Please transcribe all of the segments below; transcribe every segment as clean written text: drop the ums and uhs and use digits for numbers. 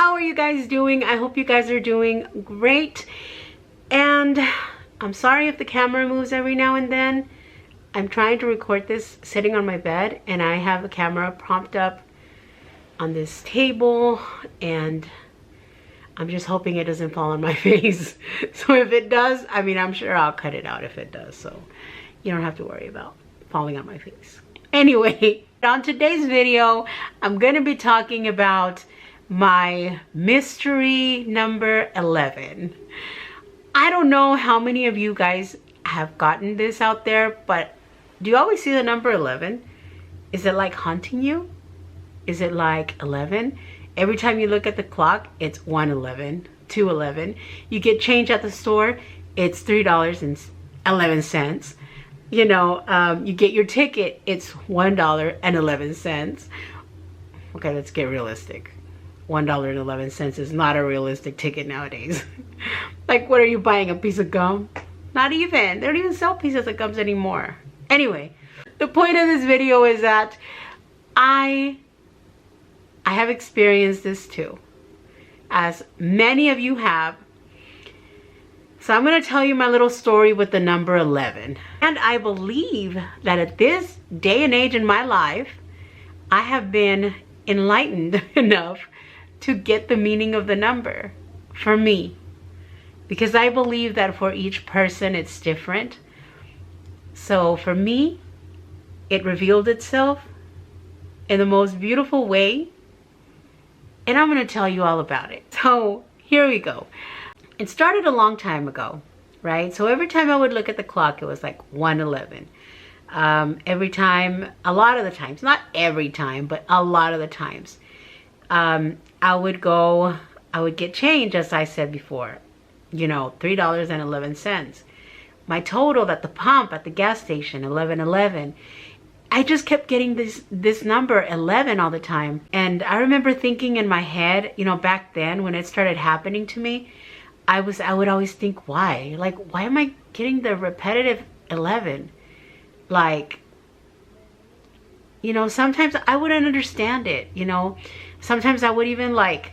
How are you guys doing? I hope you guys are doing great. And I'm sorry if the camera moves every now and then. I'm trying to record this sitting on my bed, and I have the camera propped up on this table, and I'm just hoping it doesn't fall on my face. So if it does, I mean, I'm sure I'll cut it out if it does, so you don't have to worry about falling on my face. Anyway, on today's video, I'm gonna be talking about my mystery number 11. I don't know how many of you guys have gotten this out there, but do you always see the number 11? Is it like haunting you? Is it like 11? Every time you look at the clock, it's 111, 211. You get change at the store, it's $3.11. You know, you get your ticket, it's $1.11. Okay, let's get realistic. $1.11 is not a realistic ticket nowadays. Like, what are you buying, a piece of gum? Not even. They don't even sell pieces of gums anymore. Anyway, the point of this video is that I have experienced this too, as many of you have. So I'm going to tell you my little story with the number 11. And I believe that at this day and age in my life, I have been enlightened enough to get the meaning of the number for me. Because I believe that for each person it's different. So for me, it revealed itself in the most beautiful way. And I'm going to tell you all about it. So here we go. It started a long time ago, right? So every time I would look at the clock, it was like 1:11. Every time, a lot of the times, not every time, but a lot of the times, I would get change, as I said before, you know, $3.11. My total at the pump, at the gas station, 11:11. I just kept getting this number 11 all the time. And I remember thinking in my head, you know, back then when it started happening to me, I would always think, why? Like, why am I getting the repetitive 11? Like, you know, sometimes I wouldn't understand it, you know. Sometimes I would even like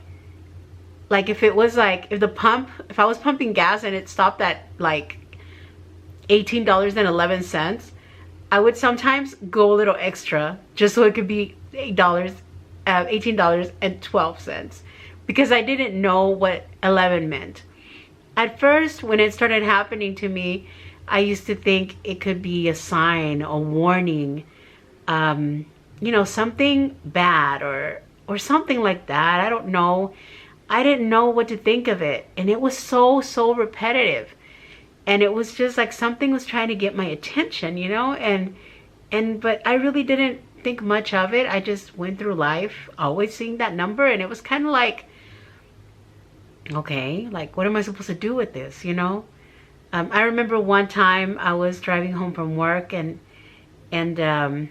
if it was like, if I was pumping gas and it stopped at like $18.11, I would sometimes go a little extra just so it could be $18.12, because I didn't know what 11 meant. At first, when it started happening to me, I used to think it could be a sign, a warning, you know, something bad or something like that. I don't know. I didn't know what to think of it. And it was so repetitive. And it was just like something was trying to get my attention, you know, but I really didn't think much of it. I just went through life always seeing that number, and it was kind of like, okay, like, what am I supposed to do with this, you know? I remember one time I was driving home from work, and I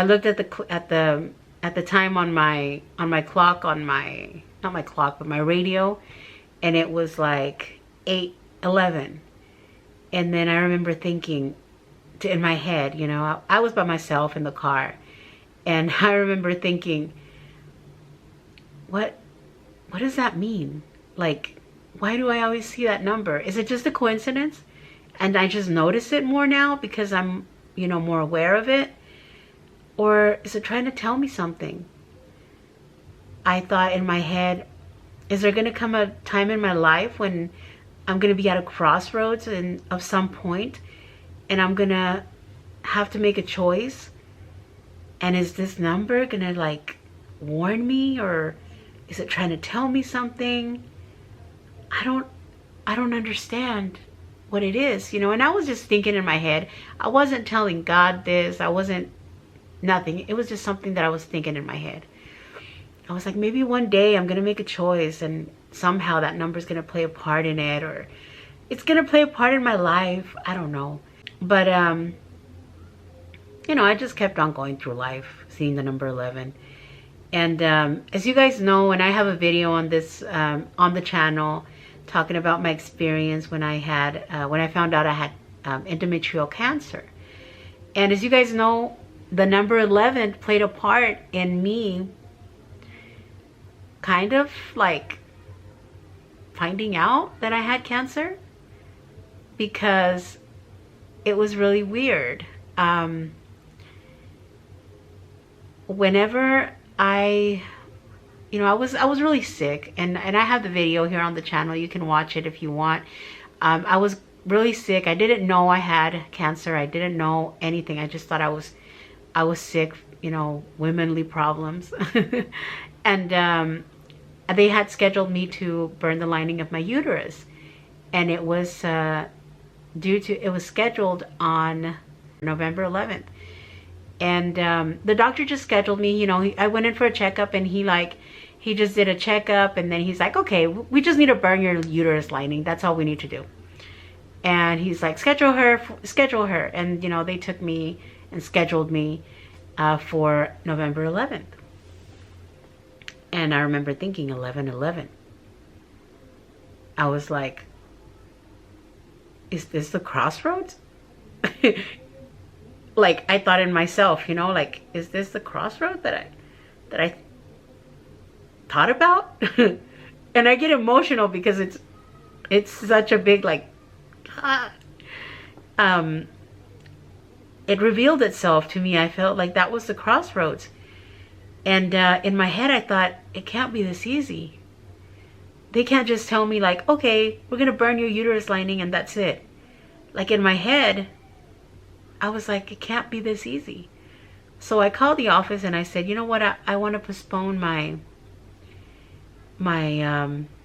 looked at the time on my clock, on my, not my clock, but my radio, and it was like 8:11. And then I remember thinking in my head, you know, I was by myself in the car, and I remember thinking, what does that mean? Like, why do I always see that number? Is it just a coincidence? And I just notice it more now because I'm, you know, more aware of it? Or is it trying to tell me something? I thought in my head, is there going to come a time in my life when I'm going to be at a crossroads of some point, and I'm going to have to make a choice? And is this number going to like warn me, or is it trying to tell me something? I don't understand what it is, you know. And I was just thinking in my head. I wasn't telling God this. I wasn't nothing. It was just something that I was thinking in my head. I was like, maybe one day I'm going to make a choice, and somehow that number is going to play a part in it, or it's going to play a part in my life. I don't know. But, you know, I just kept on going through life, seeing the number 11. And as you guys know, and I have a video on this, on the channel, talking about my experience when I found out I had endometrial cancer. And as you guys know, the number 11 played a part in me kind of like finding out that I had cancer, because it was really weird. Whenever I was really sick, and I have the video here on the channel. You can watch it if you want. I was really sick. I didn't know I had cancer. I didn't know anything. I just thought I was sick, womanly problems. And they had scheduled me to burn the lining of my uterus, and it was scheduled on November 11th. And the doctor just scheduled me. I went in for a checkup, and he just did a checkup, and then he's like, okay, we just need to burn your uterus lining. That's all we need to do. And he's like, schedule her. And they took me and scheduled me for November 11th. And I remember thinking 11/11. I was like, is this the crossroads? Like, I thought in myself, like, is this the crossroad that I thought about? And I get emotional because it's such a big, like, it revealed itself to me. I felt like that was the crossroads. And in my head, I thought, it can't be this easy. They can't just tell me, like, okay, we're going to burn your uterus lining and that's it. Like, in my head, I was like, it can't be this easy. So I called the office and I said, you know what? I want to postpone my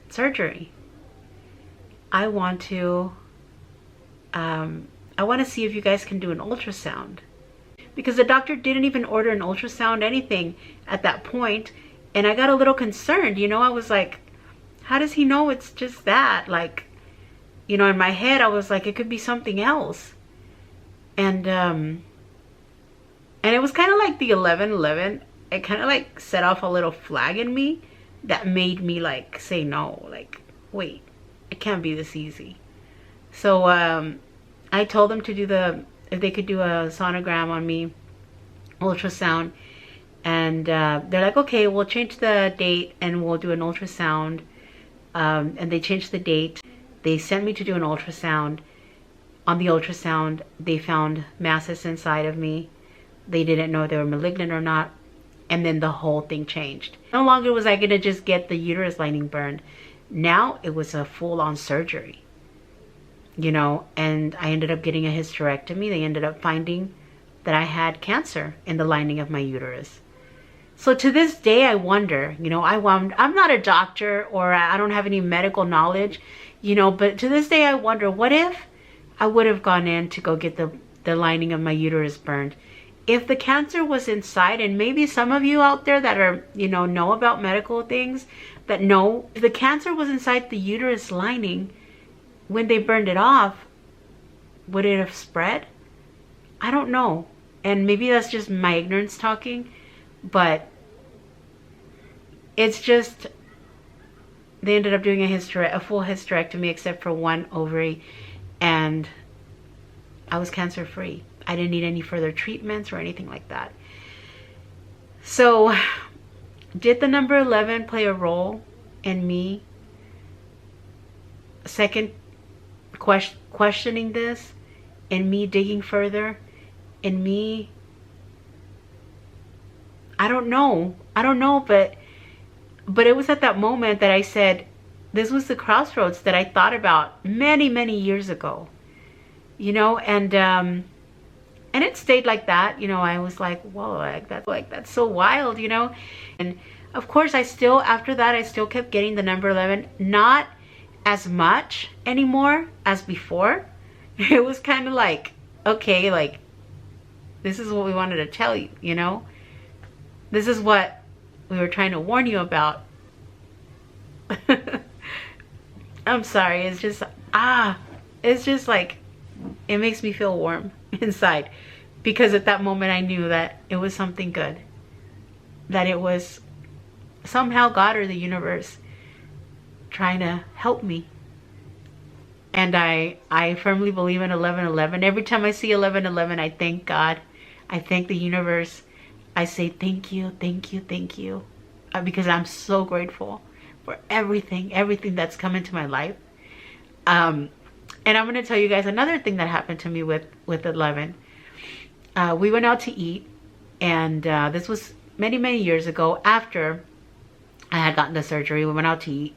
surgery. I want to see if you guys can do an ultrasound. Because the doctor didn't even order an ultrasound, anything at that point. And I got a little concerned, I was like, how does he know it's just that? Like, in my head, I was like, it could be something else. And it was kind of like the 11/11. It kind of like set off a little flag in me that made me like say no, like, wait, it can't be this easy. So I told them to do if they could do a sonogram on me, ultrasound. And they're like, okay, we'll change the date and we'll do an ultrasound. And they changed the date. They sent me to do an ultrasound. On the ultrasound, they found masses inside of me. They didn't know if they were malignant or not. And then the whole thing changed. No longer was I going to just get the uterus lining burned. Now it was a full-on surgery. And I ended up getting a hysterectomy. They ended up finding that I had cancer in the lining of my uterus. So to this day, I wonder, I'm not a doctor, or I don't have any medical knowledge, but to this day, I wonder, what if I would have gone in to go get the lining of my uterus burned? If the cancer was inside, and maybe some of you out there that are, know about medical things, that know, if the cancer was inside the uterus lining, when they burned it off, would it have spread? I don't know. And maybe that's just my ignorance talking, but it's just, they ended up doing a full hysterectomy except for one ovary, and I was cancer free. I didn't need any further treatments or anything like that. So did the number 11 play a role in me questioning this, in me digging further, in me, I don't know, but it was at that moment that I said, this was the crossroads that I thought about many, many years ago, and it stayed like that. I was like, whoa, that's so wild, and of course after that, I still kept getting the number 11, not as much anymore as before. It was kind of like, okay, like, this is what we wanted to tell you, this is what we were trying to warn you about. I'm sorry, it's just like, it makes me feel warm inside, because at that moment I knew that it was something good, that it was somehow God or the universe trying to help me. And I firmly believe in 11/11. Every time I see 11/11, I thank God. I thank the universe. I say thank you, thank you, thank you. because I'm so grateful for everything that's come into my life. And I'm going to tell you guys another thing that happened to me with 11. We went out to eat, and this was many years ago after I had gotten the surgery. We went out to eat,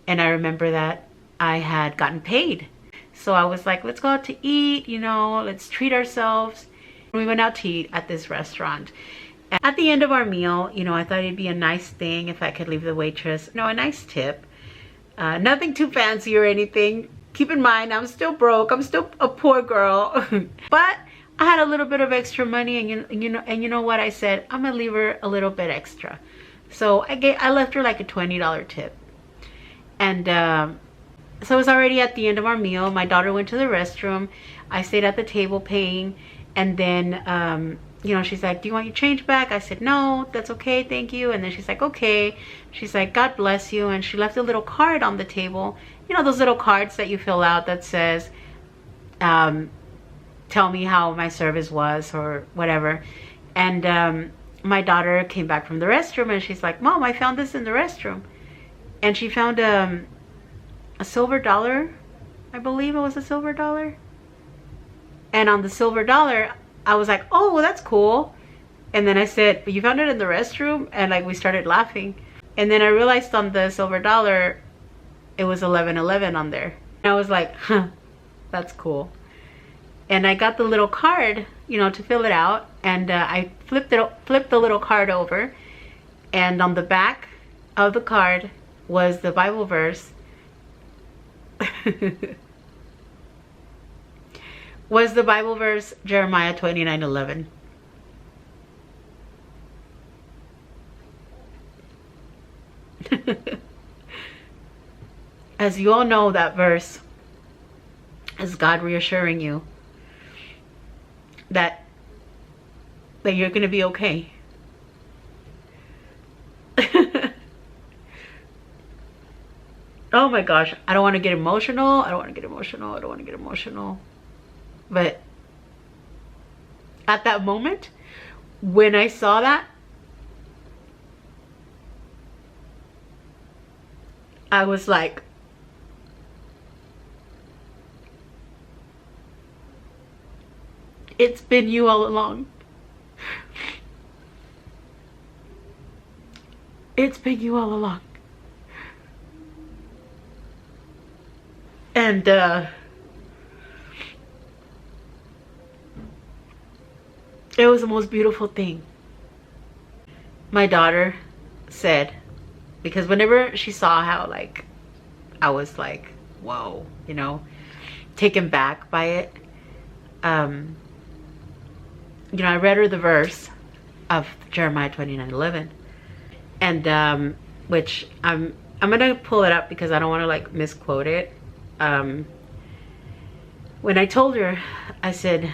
and I remember that I had gotten paid. So I was like, let's go out to eat, you know, let's treat ourselves. We went out to eat at this restaurant. And at the end of our meal, you know, I thought it'd be a nice thing if I could leave the waitress, you know, a nice tip. Nothing too fancy or anything. Keep in mind, I'm still broke. I'm still a poor girl. But I had a little bit of extra money, and you know what I said? I'm gonna leave her a little bit extra. So I left her like a $20 tip. And so it was already at the end of our meal. My daughter went to the restroom. I stayed at the table paying, and then you know, she's like, do you want your change back? I said, no, that's okay, thank you. And then she's like, okay. She's like, God bless you. And she left a little card on the table. You know, those little cards that you fill out that says, tell me how my service was or whatever. And my daughter came back from the restroom, and she's like, Mom, I found this in the restroom. And she found a silver dollar. I believe it was a silver dollar. And on the silver dollar, I was like, oh, well, that's cool. And then I said, but you found it in the restroom? And like, we started laughing. And then I realized on the silver dollar, it was 1111 on there. And I was like, huh, that's cool. And I got the little card, you know, to fill it out. And I flipped the little card over. And on the back of the card was the Bible verse. Was the Bible verse Jeremiah 29:11. As you all know, that verse is God reassuring you that you're going to be okay. Oh my gosh, I don't want to get emotional. I don't want to get emotional. I don't want to get emotional. But at that moment, when I saw that, I was like, it's been you all along. It's been you all along. And it was the most beautiful thing. My daughter said, because whenever she saw how like I was like, whoa, you know, taken back by it, you know, I read her the verse of Jeremiah 29:11, and which I'm gonna pull it up because I don't want to like misquote it. When I told her, I said,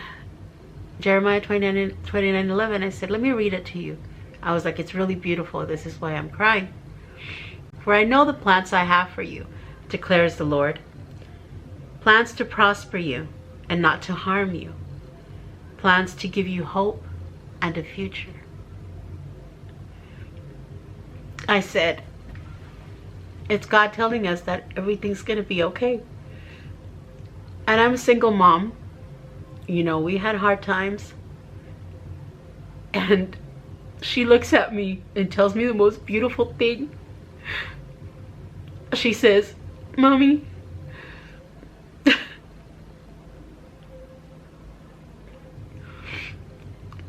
Jeremiah 29:11, I said, let me read it to you. I was like, it's really beautiful. This is why I'm crying. For I know the plans I have for you, declares the Lord. Plans to prosper you and not to harm you. Plans to give you hope and a future. I said, it's God telling us that everything's going to be okay. And I'm a single mom. You know, we had hard times. And she looks at me and tells me the most beautiful thing. She says, Mommy,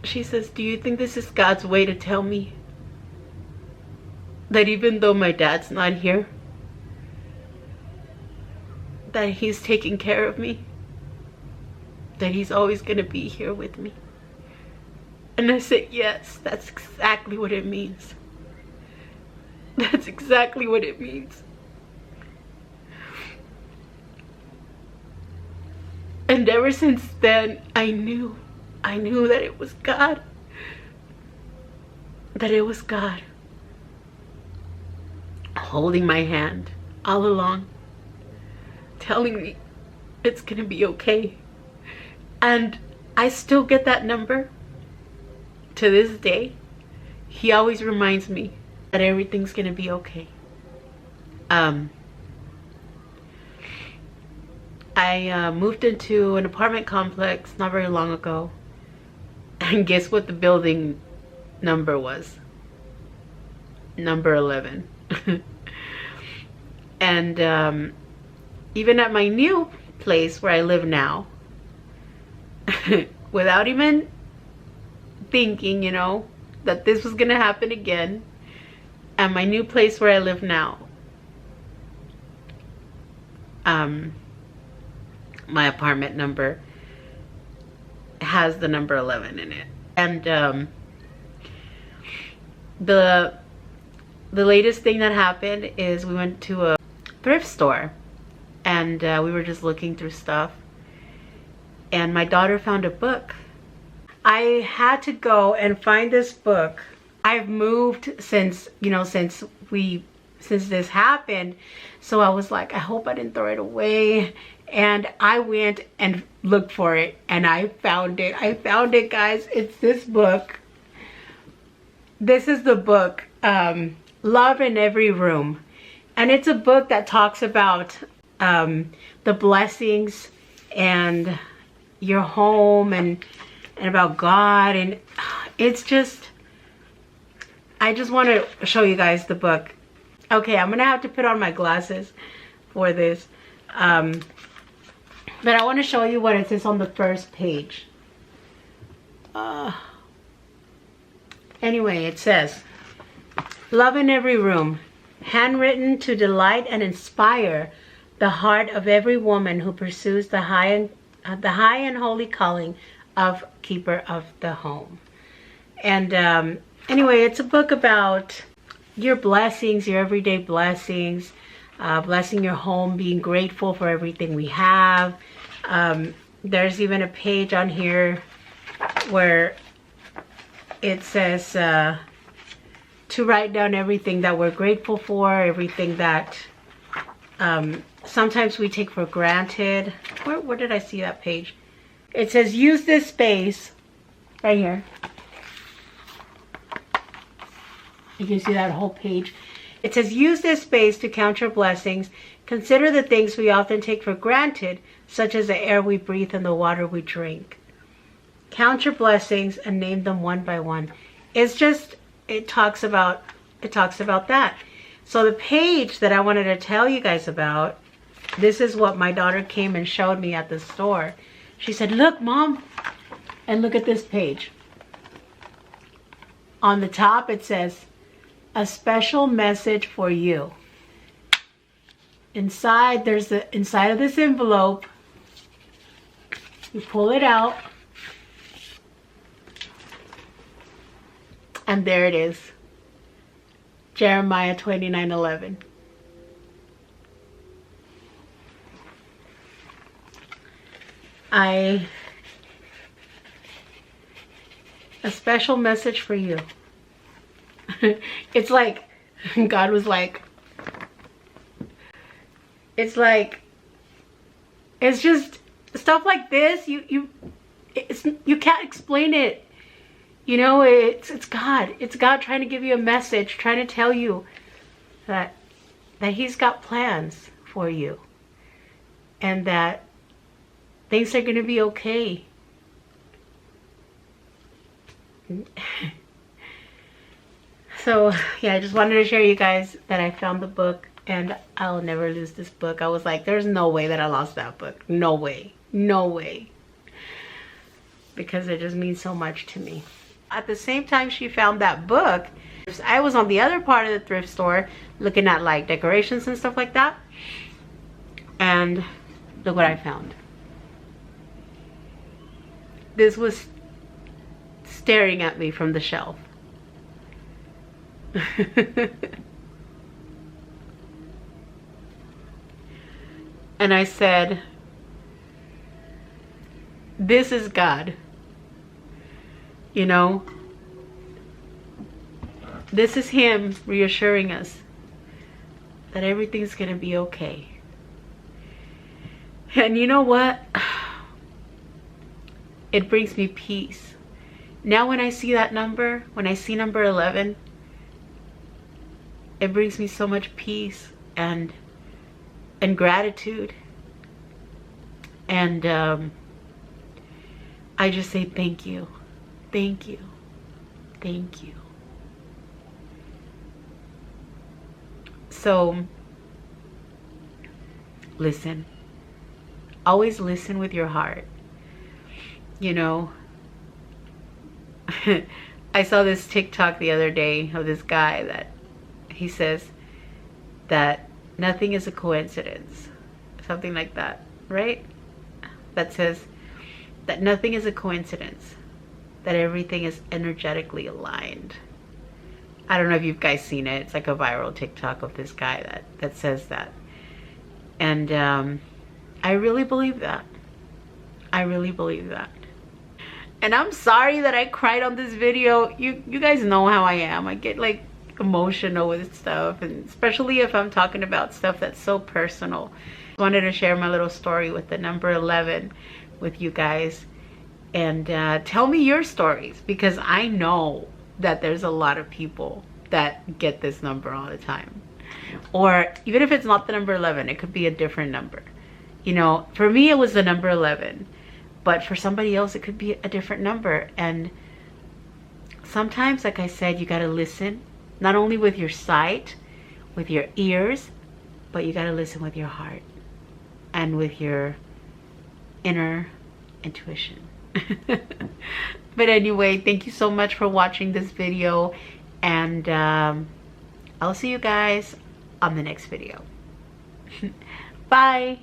she says, do you think this is God's way to tell me that even though my dad's not here, that he's taking care of me? That he's always going to be here with me? And I said, yes, that's exactly what it means. That's exactly what it means. And ever since then, I knew that it was God. That it was God holding my hand all along, telling me it's gonna be okay. And I still get that number to this day. He always reminds me that everything's gonna be okay. I moved into an apartment complex not very long ago, and guess what the building number was? Number 11. And even at my new place where I live now, without even thinking, you know, that this was gonna happen again, at my new place where I live now, my apartment number has the number 11 in it. And the latest thing that happened is we went to a thrift store, and we were just looking through stuff, and my daughter found a book. I had to go and find this book. I've moved since, you know, since this happened, so I was like, I hope I didn't throw it away. And I went and looked for it, and I found it. I found it, guys. It's this book. This is the book, Love in Every Room. And it's a book that talks about the blessings and your home, and about God. And it's just, I just want to show you guys the book. Okay, I'm gonna have to put on my glasses for this. But I want to show you what it says on the first page. Anyway, it says, Love in Every Room, handwritten to delight and inspire the heart of every woman who pursues the high and holy calling of keeper of the home. And anyway, it's a book about your blessings, your everyday blessings, blessing your home, being grateful for everything we have. There's even a page on here where it says to write down everything that we're grateful for, everything that sometimes we take for granted. Where did I see that page? It says use this space right here. You can see that whole page. It says use this space to count your blessings. Consider the things we often take for granted, such as the air we breathe and the water we drink. Count your blessings and name them one by one. It's just, it talks about that. So the page that I wanted to tell you guys about, this is what my daughter came and showed me at the store. She said, look, Mom, and look at this page. On the top it says, a special message for you. Inside, there's the inside of this envelope. You pull it out, and there it is. Jeremiah 29:11. A special message for you. It's like God was like, it's like, it's just stuff like this. You can't explain it. You know, it's God. It's God trying to give you a message, trying to tell you that He's got plans for you, and that things are going to be okay. So yeah, I just wanted to share you guys that I found the book, and I'll never lose this book. I was like, there's no way that I lost that book. No way. No way. Because it just means so much to me. At the same time she found that book, I was on the other part of the thrift store looking at like decorations and stuff like that. And look what I found. This was staring at me from the shelf. And I said, this is God. You know, this is Him reassuring us that everything's gonna be okay. And you know what? It brings me peace. Now when I see that number, when I see number 11, It brings me so much peace and gratitude. And I just say thank you. Thank you. Thank you. So, listen. Always listen with your heart. You know, I saw this TikTok the other day of this guy that he says that nothing is a coincidence. Something like that, right? That says that nothing is a coincidence. That everything is energetically aligned. I don't know if you guys seen it. It's like a viral TikTok of this guy that says that. And I really believe that. I really believe that. And I'm sorry that I cried on this video. You guys know how I am. I get like emotional with stuff, and especially if I'm talking about stuff that's so personal. I wanted to share my little story with the number 11 with you guys. And tell me your stories, because I know that there's a lot of people that get this number all the time. Or even if it's not the number 11, it could be a different number. You know, for me it was the number 11, but for somebody else it could be a different number. And sometimes, like I said, you got to listen, not only with your sight, with your ears, but you got to listen with your heart and with your inner intuition. But anyway, thank you so much for watching this video, and I'll see you guys on the next video. Bye.